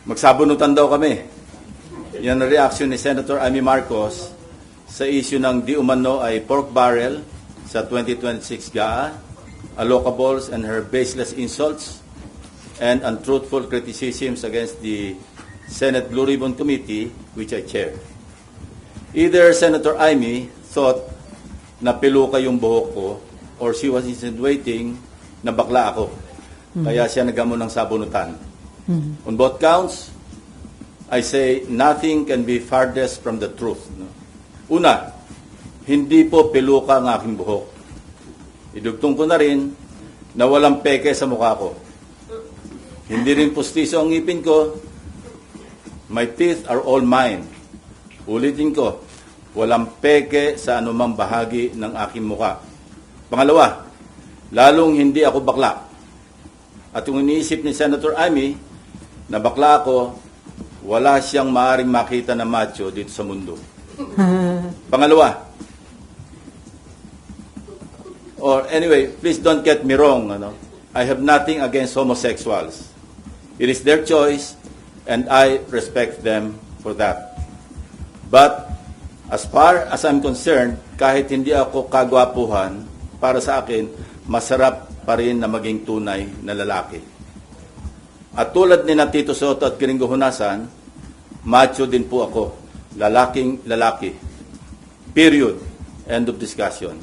Magsabunutan daw kami. Yan ang reaction ni Senator Amy Marcos sa issue ng di umano ay pork barrel sa 2026 GAA, allocables and her baseless insults and untruthful criticisms against the Senate Blue Ribbon Committee, which I chair. Either Senator Amy thought na piluka yung buhok ko or she was insinuating na bakla ako. Kaya siya nagamo ng sabunutan. On both counts, I say nothing can be farthest from the truth. Una, hindi po piluka ang aking buhok. Idugtong ko na rin na walang peke sa mukha ko. Hindi rin pustiso ang ngipin ko. My teeth are all mine. Ulitin ko, walang peke sa anumang bahagi ng aking mukha. Pangalawa, lalong hindi ako bakla. At kung iniisip ni Senator Amy na bakla ako, wala siyang maaaring makita na macho dito sa mundo. Pangalawa, or anyway, please don't get me wrong. I have nothing against homosexuals. It is their choice, and I respect them for that. But as far as I'm concerned, kahit hindi ako kagwapuhan, para sa akin, masarap pa rin na maging tunay na lalaki. At tulad ni Tito Soto at Kiringo Hunasan, macho din po ako. Lalaking lalaki. Period. End of discussion.